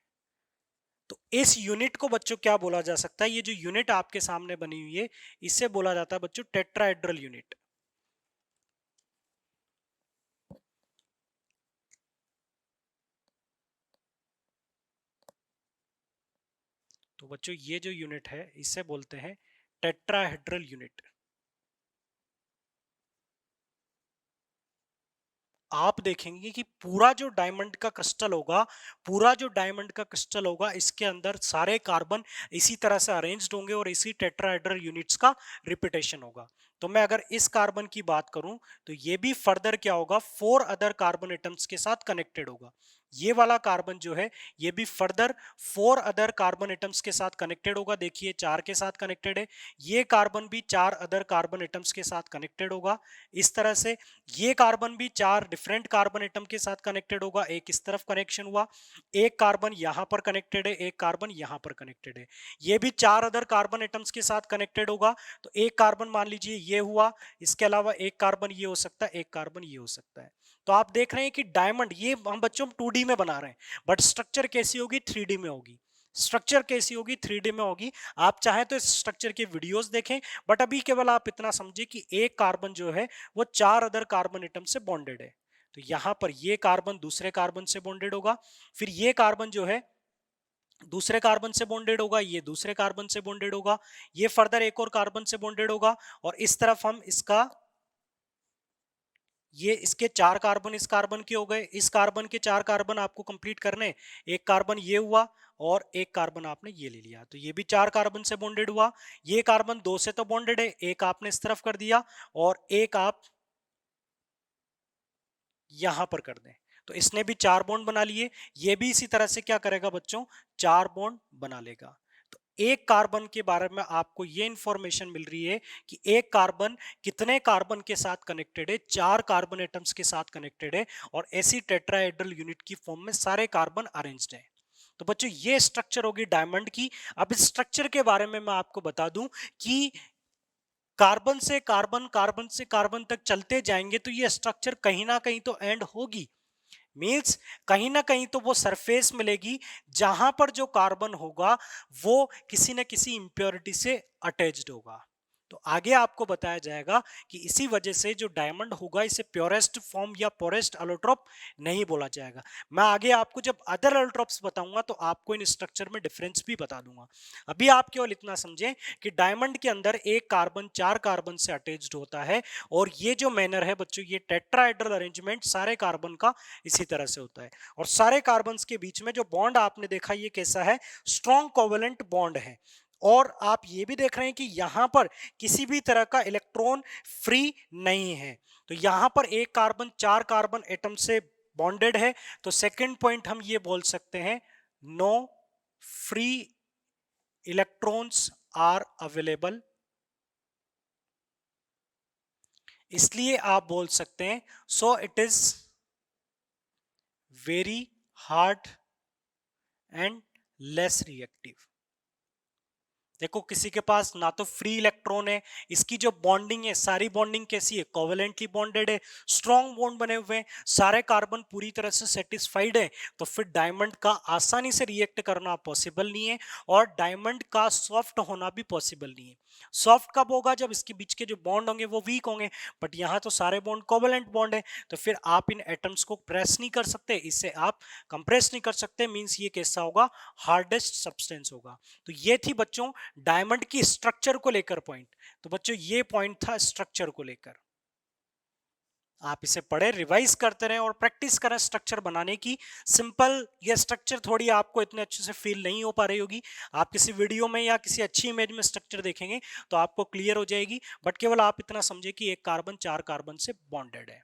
तो इस यूनिट को बच्चों क्या बोला जा सकता है, ये जो यूनिट आपके सामने बनी हुई है इसे बोला जाता है बच्चों टेट्राहेड्रल यूनिट। तो बच्चों ये जो यूनिट है इसे बोलते हैं टेट्राहेड्रल यूनिट। आप देखेंगे कि पूरा जो डायमंड का क्रिस्टल होगा, पूरा जो डायमंड का क्रिस्टल होगा, इसके अंदर सारे कार्बन इसी तरह से अरेंज्ड होंगे और इसी टेट्राहेड्रल यूनिट्स का रिपीटेशन होगा। तो मैं अगर इस कार्बन की बात करूं तो ये भी फर्दर क्या होगा, 4 अदर कार्बन एटम्स के साथ कनेक्टेड होगा। ये वाला कार्बन जो है ये भी फर्दर 4 अदर कार्बन एटम्स के साथ कनेक्टेड होगा। देखिए 4 के साथ कनेक्टेड है, ये कार्बन भी 4 अदर कार्बन एटम्स के साथ कनेक्टेड होगा। इस तरह से ये कार्बन भी 4 डिफरेंट कार्बन एटम के साथ कनेक्टेड होगा। एक इस तरफ कनेक्शन हुआ, एक कार्बन यहां पर कनेक्टेड है, एक कार्बन यहां पर कनेक्टेड है। ये भी 4 अदर कार्बन एटम्स के साथ कनेक्टेड होगा। तो एक कार्बन मान लीजिए ये हुआ, इसके अलावा एक कार्बन ये हो सकता है, एक कार्बन ये हो सकता है। तो आप देख रहे हैं कि डायमंड ये हम बच्चों 2D में बना रहे हैं, बट स्ट्रक्चर कैसी होगी, 3D में होगी। स्ट्रक्चर कैसी होगी, 3D में होगी। आप चाहें तो इस स्ट्रक्चर के वीडियोस देखें, बट अभी केवल आप इतना समझिए कि एक कार्बन जो है वो 4 अदर कार्बन एटम से बॉन्डेड है। तो यहां पर ये कार्बन दूसरे कार्बन से बॉन्डेड होगा, फिर ये कार्बन जो है दूसरे कार्बन से बॉन्डेड होगा, ये दूसरे कार्बन से बॉन्डेड होगा, ये फर्दर एक और कार्बन से बॉन्डेड होगा, और इस तरफ हम इसका ये इसके 4 कार्बन इस कार्बन के हो गए। इस कार्बन के 4 कार्बन आपको कंप्लीट करने, एक कार्बन ये हुआ और एक कार्बन आपने ये ले लिया, तो ये भी 4 कार्बन से बॉन्डेड हुआ। ये कार्बन 2 से तो बॉन्डेड है, एक आपने इस तरफ कर दिया और एक आप यहां पर कर दें, तो इसने भी 4 बॉन्ड बना लिए। ये भी इसी तरह से क्या करेगा बच्चों, 4 बॉन्ड बना लेगा। तो एक कार्बन के बारे में आपको ये इंफॉर्मेशन मिल रही है कि एक कार्बन कितने कार्बन के साथ कनेक्टेड है, 4 कार्बन एटम्स के साथ कनेक्टेड है, और ऐसी टेट्राहेड्रल यूनिट की फॉर्म में सारे कार्बन अरेंज्ड है। तो बच्चों ये स्ट्रक्चर होगी डायमंड की। अब इस स्ट्रक्चर के बारे में मैं आपको बता दूं कि कार्बन से कार्बन, कार्बन से कार्बन तक चलते जाएंगे तो ये स्ट्रक्चर कहीं ना कहीं तो एंड होगी। मीन्स कहीं ना कहीं तो वो सरफेस मिलेगी जहां पर जो कार्बन होगा वो किसी न किसी इंप्योरिटी से अटैच्ड होगा। तो आगे आपको बताया जाएगा कि इसी वजह से जो डायमंड होगा इसे प्योरेस्ट फॉर्म या प्योरेस्ट एलोट्रोप नहीं बोला जाएगा। मैं आगे आपको जब अदर एलोट्रोप्स बताऊंगा तो आपको इन स्ट्रक्चर में डिफरेंस भी बता दूंगा। अभी आप केवल इतना समझें कि डायमंड के अंदर एक कार्बन 4 कार्बन से अटैच्ड होता है, और ये जो मैनर है बच्चों, ये टेट्राहेड्रल अरेंजमेंट सारे कार्बन का इसी तरह से होता है। और सारे कार्बन्स के बीच में जो बॉन्ड आपने देखा ये कैसा है, स्ट्रॉन्ग कोवेलेंट बॉन्ड है। और आप ये भी देख रहे हैं कि यहां पर किसी भी तरह का इलेक्ट्रॉन फ्री नहीं है। तो यहां पर एक कार्बन 4 कार्बन एटम से बॉन्डेड है, तो सेकंड पॉइंट हम ये बोल सकते हैं, no free electrons are available. इसलिए आप बोल सकते हैं so it is very hard and less reactive. देखो किसी के पास ना तो फ्री इलेक्ट्रॉन है, इसकी जो बॉन्डिंग है सारी बॉन्डिंग कैसी है, कोवेलेंटली बॉन्डेड है, स्ट्रॉन्ग बॉन्ड बने हुए हैं, सारे कार्बन पूरी तरह से सेटिस्फाइड है। तो फिर डायमंड का आसानी से रिएक्ट करना पॉसिबल नहीं है, और डायमंड का सॉफ्ट होना भी पॉसिबल नहीं है। सॉफ्ट कब होगा, जब इसके बीच के जो बॉन्ड होंगे वो वीक होंगे, बट यहाँ तो सारे बॉन्ड कोवेलेंट बॉन्ड है। तो फिर आप इन एटम्स को प्रेस नहीं कर सकते, इससे आप कंप्रेस नहीं कर सकते, मीन्स ये कैसा होगा, हार्डेस्ट सब्सटेंस होगा। तो ये थी बच्चों डायमंड की स्ट्रक्चर को लेकर पॉइंट। तो बच्चों ये पॉइंट था स्ट्रक्चर को लेकर। आप इसे पढ़े, रिवाइज करते रहें और प्रैक्टिस करें स्ट्रक्चर बनाने की। सिंपल ये स्ट्रक्चर थोड़ी आपको इतने अच्छे से फील नहीं हो पा रही होगी, आप किसी वीडियो में या किसी अच्छी इमेज में स्ट्रक्चर देखेंगे तो आपको क्लियर हो जाएगी, बट केवल आप इतना समझे कि एक कार्बन 4 कार्बन से बॉन्डेड है।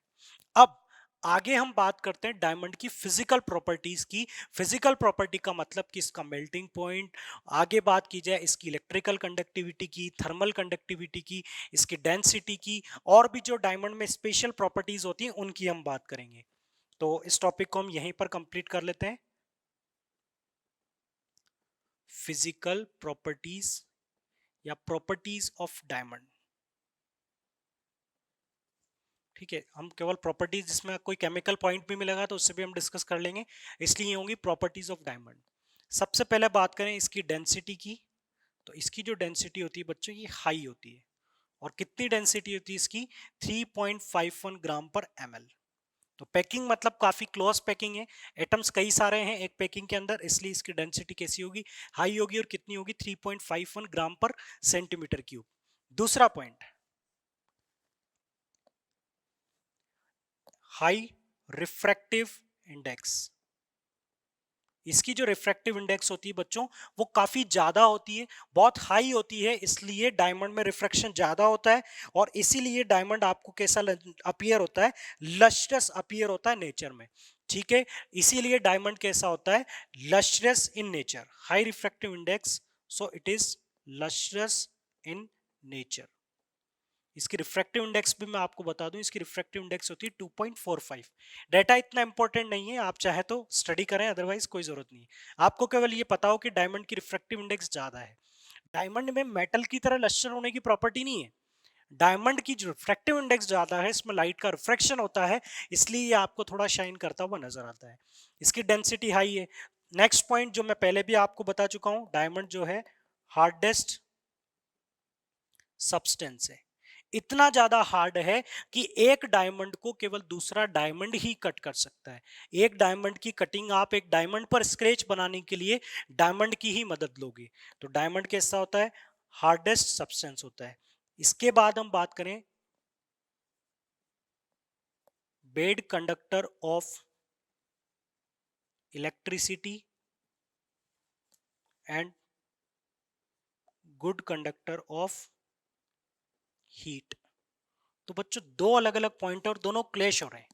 अब आगे हम बात करते हैं डायमंड की फिजिकल प्रॉपर्टीज की। फिजिकल प्रॉपर्टी का मतलब कि इसका मेल्टिंग पॉइंट, आगे बात की जाए इसकी इलेक्ट्रिकल कंडक्टिविटी की, थर्मल कंडक्टिविटी की, इसकी डेंसिटी की, और भी जो डायमंड में स्पेशल प्रॉपर्टीज होती हैं उनकी हम बात करेंगे। तो इस टॉपिक को हम यहीं पर कंप्लीट कर लेते हैं। फिजिकल प्रॉपर्टीज या प्रॉपर्टीज ऑफ डायमंड। ठीक है, हम केवल प्रॉपर्टीज जिसमें कोई केमिकल पॉइंट भी मिलेगा तो उससे भी हम डिस्कस कर लेंगे, इसलिए ये होंगी प्रॉपर्टीज ऑफ डायमंड। सबसे पहले बात करें इसकी डेंसिटी की, तो इसकी जो डेंसिटी होती है बच्चों ये हाई होती है। और कितनी डेंसिटी होती है इसकी, 3.51 ग्राम पर ml। तो पैकिंग मतलब काफी क्लोज पैकिंग है, एटम्स कई सारे हैं एक पैकिंग के अंदर, इसलिए इसकी डेंसिटी कैसी होगी, हाई होगी। और कितनी होगी, 3.51 ग्राम पर सेंटीमीटर क्यूब। दूसरा पॉइंट, हाई रिफ्रैक्टिव इंडेक्स। इसकी जो रिफ्रैक्टिव इंडेक्स होती है बच्चों, वो काफी ज्यादा होती है, बहुत हाई होती है, इसलिए डायमंड में रिफ्रैक्शन ज्यादा होता है और इसीलिए डायमंड आपको कैसा अपीयर होता है, लस्ट्रस अपीयर होता है नेचर में। ठीक है, इसीलिए डायमंड कैसा होता है, lustrous in nature, high refractive index, so it is lustrous in nature. इसकी रिफ्रैक्टिव इंडेक्स भी मैं आपको बता दूं, इसकी रिफ्रैक्टिव इंडेक्स होती है 2.45। डाटा इतना इंपॉर्टेंट नहीं है, आप चाहे तो स्टडी करें, अदरवाइज कोई जरूरत नहीं है। आपको केवल ये पता हो कि डायमंड की रिफ्रैक्टिव इंडेक्स ज्यादा है। डायमंड में मेटल की तरह लस्टर होने की प्रॉपर्टी नहीं है, डायमंड की जो रिफ्रैक्टिव इंडेक्स ज्यादा है, इसमें लाइट का रिफ्रैक्शन होता है, इसलिए ये आपको थोड़ा शाइन करता हुआ नजर आता है। इसकी डेंसिटी हाई है। नेक्स्ट पॉइंट जो मैं पहले भी आपको बता चुका हूं, डायमंड जो है हार्डेस्ट सब्सटेंस है, इतना ज्यादा हार्ड है कि एक डायमंड को केवल दूसरा डायमंड ही कट कर सकता है। एक डायमंड की कटिंग आप एक डायमंड पर स्क्रैच बनाने के लिए डायमंड की ही मदद लोगे। तो डायमंड कैसा होता है, हार्डेस्ट सब्सटेंस होता है। इसके बाद हम बात करें bad conductor of electricity and good conductor of heat. तो बच्चों दो अलग अलग पॉइंट और दोनों क्लेश हो रहे हैं।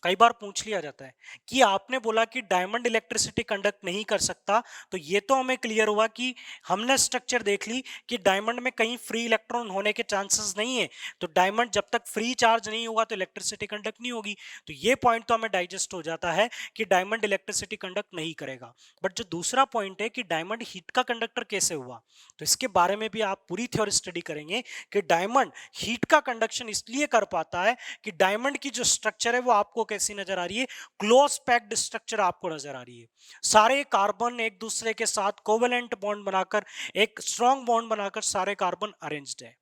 कई बार पूछ लिया जाता है कि आपने बोला कि डायमंड इलेक्ट्रिसिटी कंडक्ट नहीं कर सकता, तो ये तो हमें क्लियर हुआ कि हमने स्ट्रक्चर देख ली कि डायमंड में कहीं फ्री इलेक्ट्रॉन होने के चांसेस नहीं है, तो डायमंड जब तक फ्री चार्ज नहीं होगा तो इलेक्ट्रिसिटी कंडक्ट नहीं होगी। तो ये पॉइंट तो हमें डाइजेस्ट हो जाता है कि डायमंड इलेक्ट्रिसिटी कंडक्ट नहीं करेगा। बट जो दूसरा पॉइंट है कि डायमंड हीट का कंडक्टर कैसे हुआ, तो इसके बारे में भी आप पूरी थ्योरी स्टडी करेंगे कि डायमंड हीट का कंडक्शन इसलिए कर पाता है कि डायमंड की जो स्ट्रक्चर है वो आपको कैसी नजर आ रही है, क्लोज पैक्ड स्ट्रक्चर आपको नजर आ रही है। सारे कार्बन एक दूसरे के साथ कोवेलेंट बॉन्ड बनाकर, एक स्ट्रॉन्ग बॉन्ड बनाकर सारे कार्बन अरेंज्ड है।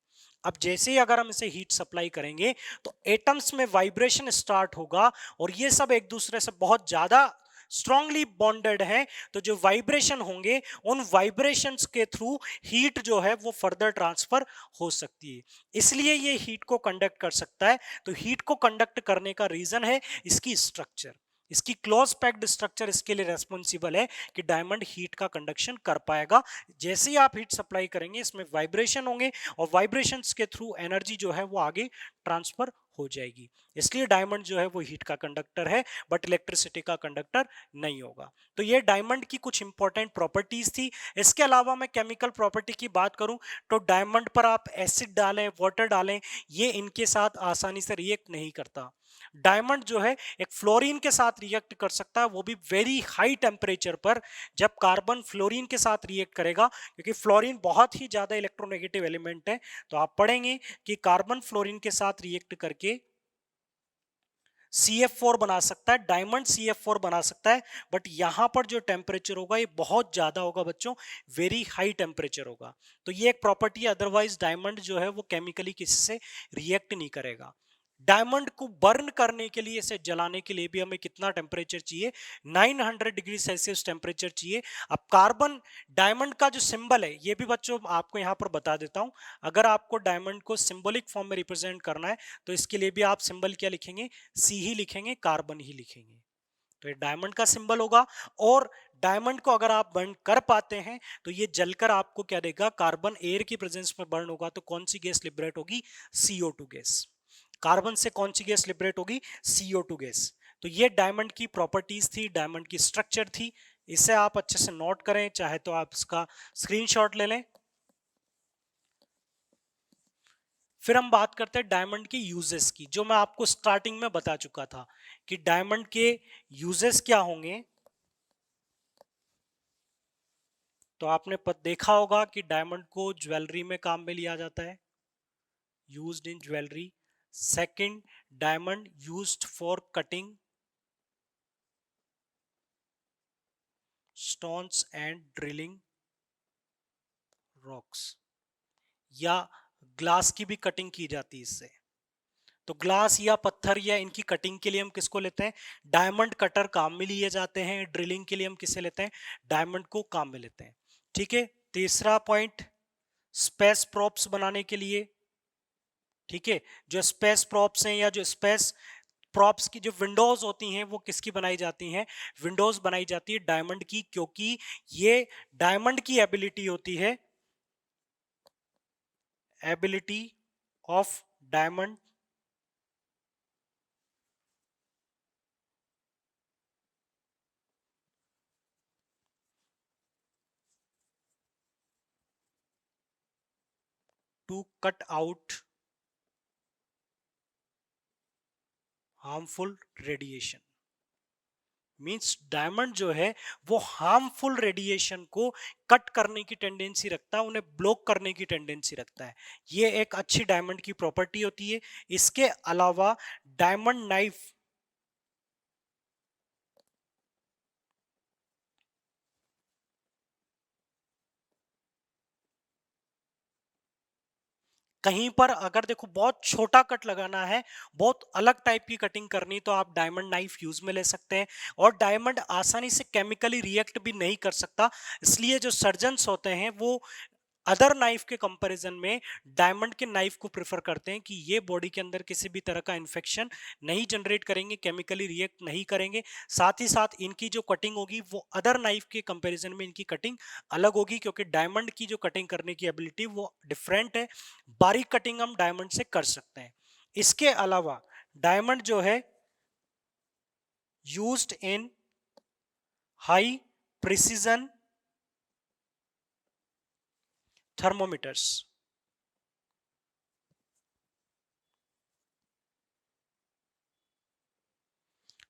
अब जैसे ही अगर हम इसे हीट सप्लाई करेंगे तो एटम्स में वाइब्रेशन स्टार्ट होगा और ये सब एक दूसरे से बहुत ज्यादा स्ट्रांगली बॉन्डेड है, तो जो वाइब्रेशन होंगे उन वाइब्रेशंस के थ्रू हीट जो है वो फर्दर ट्रांसफर हो सकती है, इसलिए ये हीट को कंडक्ट कर सकता है। तो हीट को कंडक्ट करने का रीजन है इसकी स्ट्रक्चर, इसकी क्लोज पैक्ड स्ट्रक्चर इसके लिए रेस्पॉन्सिबल है कि डायमंड हीट का कंडक्शन कर पाएगा। जैसे ही आप हीट सप्लाई करेंगे इसमें वाइब्रेशन होंगे और वाइब्रेशंस के थ्रू एनर्जी जो है वो आगे ट्रांसफर हो जाएगी, इसलिए डायमंड जो है वो हीट का कंडक्टर है बट इलेक्ट्रिसिटी का कंडक्टर नहीं होगा। तो ये डायमंड की कुछ इंपॉर्टेंट प्रॉपर्टीज थी। इसके अलावा मैं केमिकल प्रॉपर्टी की बात करूं तो डायमंड पर आप एसिड डालें, वाटर डालें, ये इनके साथ आसानी से रिएक्ट नहीं करता। डायमंड जो है एक फ्लोरीन के साथ रिएक्ट कर सकता है, वो भी वेरी हाई टेम्परेचर पर। जब कार्बन फ्लोरीन के साथ रिएक्ट करेगा, क्योंकि फ्लोरीन बहुत ही ज्यादा इलेक्ट्रोनेगेटिव एलिमेंट है, तो आप पढ़ेंगे कि कार्बन फ्लोरीन के साथ रिएक्ट करके CF4 बना सकता है, डायमंड CF4 बना सकता है। बट यहां पर जो टेम्परेचर होगा ये बहुत ज्यादा होगा बच्चों, वेरी हाई टेम्परेचर होगा। तो ये एक प्रॉपर्टी, अदरवाइज डायमंड जो है वो केमिकली किसी से रिएक्ट नहीं करेगा। डायमंड को बर्न करने के लिए, इसे जलाने के लिए भी हमें कितना टेम्परेचर चाहिए, 900 डिग्री सेल्सियस टेम्परेचर चाहिए। अब कार्बन डायमंड का जो सिंबल है ये भी बच्चों आपको यहाँ पर बता देता हूं। अगर आपको डायमंड को सिंबॉलिक फॉर्म में रिप्रेजेंट करना है तो इसके लिए भी आप सिंबल क्या लिखेंगे, सी ही लिखेंगे, कार्बन ही लिखेंगे। तो ये डायमंड का सिंबल होगा। और डायमंड को अगर आप बर्न कर पाते हैं तो ये जलकर आपको क्या देगा, कार्बन एयर की प्रेजेंस में बर्न होगा तो कौन सी गैस लिबरेट होगी, CO2 गैस। कार्बन से कौन सी गैस लिबरेट होगी, CO2 गैस। तो ये डायमंड की प्रॉपर्टीज थी, डायमंड की स्ट्रक्चर थी। इसे आप अच्छे से नोट करें, चाहे तो आप इसका स्क्रीनशॉट ले लें। फिर हम बात करते हैं डायमंड के यूजेस की, जो मैं आपको स्टार्टिंग में बता चुका था कि डायमंड के यूजेस क्या होंगे। तो आपने देखा होगा कि डायमंड को ज्वेलरी में काम में लिया जाता है, used in jewellery. Second, diamond used for cutting stones and drilling rocks, या ग्लास की भी कटिंग की जाती है इससे। तो ग्लास या पत्थर या इनकी कटिंग के लिए हम किसको लेते हैं, डायमंड कटर काम में लिए जाते हैं। ड्रिलिंग के लिए हम किसे लेते हैं, डायमंड को काम में लेते हैं। ठीक है, तीसरा पॉइंट, स्पेस प्रॉप्स बनाने के लिए। ठीक है, जो स्पेस प्रॉप्स हैं या जो स्पेस प्रॉप्स की जो विंडोज होती हैं वो किसकी बनाई जाती हैं, विंडोज बनाई जाती है डायमंड की, क्योंकि ये डायमंड की एबिलिटी होती है, ability of diamond to cut out harmful radiation. Means diamond जो है वो हार्मफुल रेडिएशन को कट करने की टेंडेंसी रखता है, उन्हें ब्लॉक करने की टेंडेंसी रखता है। ये एक अच्छी डायमंड की प्रॉपर्टी होती है। इसके अलावा डायमंड नाइफ कहीं पर अगर देखो बहुत छोटा कट लगाना है, बहुत अलग टाइप की कटिंग करनी, तो आप डायमंड नाइफ यूज में ले सकते हैं। और डायमंड आसानी से केमिकली रिएक्ट भी नहीं कर सकता, इसलिए जो सर्जन्स होते हैं वो अदर नाइफ के कंपैरिजन में डायमंड के नाइफ को प्रेफर करते हैं कि ये बॉडी के अंदर किसी भी तरह का इन्फेक्शन नहीं जनरेट करेंगे, केमिकली रिएक्ट नहीं करेंगे। साथ ही साथ इनकी जो कटिंग होगी वो अदर नाइफ के कंपैरिजन में इनकी कटिंग अलग होगी, क्योंकि डायमंड की जो कटिंग करने की एबिलिटी वो डिफरेंट है। बारीक कटिंग हम डायमंड से कर सकते हैं। इसके अलावा डायमंड जो है used in high precision thermometers.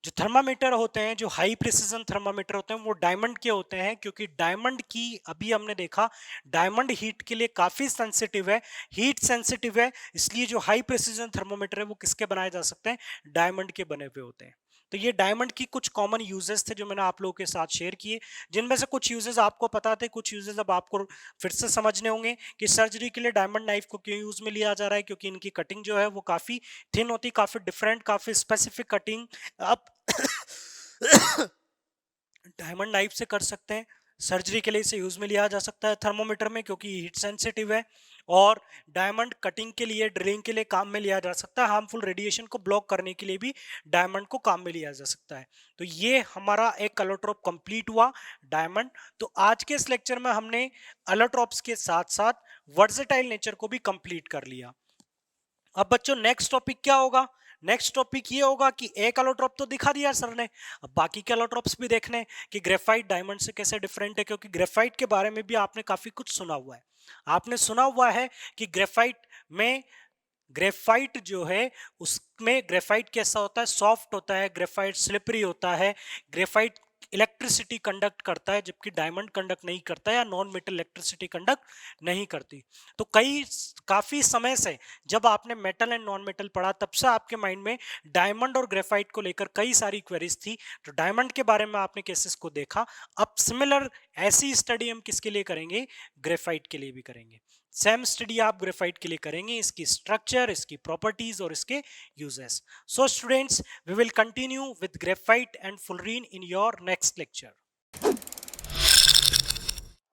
जो थर्मामीटर होते हैं, जो हाई प्रिसीजन थर्मामीटर होते हैं, वो डायमंड के होते हैं, क्योंकि डायमंड की अभी हमने देखा डायमंड हीट के लिए काफी सेंसिटिव है, हीट सेंसिटिव है, इसलिए जो हाई प्रिसीजन थर्मामीटर है वो किसके बनाए जा सकते हैं, डायमंड के बने हुए होते हैं। तो ये डायमंड की कुछ कॉमन यूजेस थे जो मैंने आप लोगों के साथ शेयर किए, जिनमें से कुछ यूजेस आपको पता थे, कुछ यूजेस अब आपको फिर से समझने होंगे कि सर्जरी के लिए डायमंड नाइफ को क्यों यूज में लिया जा रहा है, क्योंकि इनकी कटिंग जो है वो काफी थिन होती, काफी डिफरेंट, काफी स्पेसिफिक कटिंग आप डायमंड नाइफ से कर सकते हैं। सर्जरी के लिए इसे यूज में लिया जा सकता है थर्मोमीटर में, क्योंकि हीट सेंसिटिव है। और डायमंड कटिंग के लिए, ड्रिलिंग के लिए काम में लिया जा सकता है। हार्मफुल रेडिएशन को ब्लॉक करने के लिए भी डायमंड को काम में लिया जा सकता है। तो ये हमारा एक अलोट्रोप कंप्लीट हुआ, डायमंड। तो आज के इस लेक्चर में हमने अलोट्रोप्स के साथ साथ वर्सेटाइल नेचर को भी कंप्लीट कर लिया। अब बच्चों नेक्स्ट टॉपिक क्या होगा, नेक्स्ट टॉपिक ये होगा कि एक एलोट्रोप तो दिखा दिया सर ने, अब बाकी के एलोट्रोप्स भी देखने हैं कि ग्रेफाइट डायमंड से कैसे डिफरेंट है, क्योंकि ग्रेफाइट के बारे में भी आपने काफी कुछ सुना हुआ है। आपने सुना हुआ है कि ग्रेफाइट जो है उसमें ग्रेफाइट कैसा होता है, सॉफ्ट होता है, ग्रेफाइट स्लिपरी होता है, ग्रेफाइट इलेक्ट्रिसिटी कंडक्ट करता है, जबकि डायमंड कंडक्ट नहीं करता है, या नॉन मेटल इलेक्ट्रिसिटी कंडक्ट नहीं करती। तो काफी समय से जब आपने मेटल एंड नॉन मेटल पढ़ा, तब से आपके माइंड में डायमंड और ग्रेफाइट को लेकर कई सारी क्वेरीज थी। तो डायमंड के बारे में आपने केसेस को देखा, अब सिमिलर ऐसी स्टडी हम किसके लिए करेंगे, ग्रेफाइट के लिए भी करेंगे। सेम स्टडी आप ग्रेफाइट के लिए करेंगे, इसकी स्ट्रक्चर, इसकी प्रॉपर्टीज और इसके uses. So students, we will continue with graphite and fullerene in your next lecture.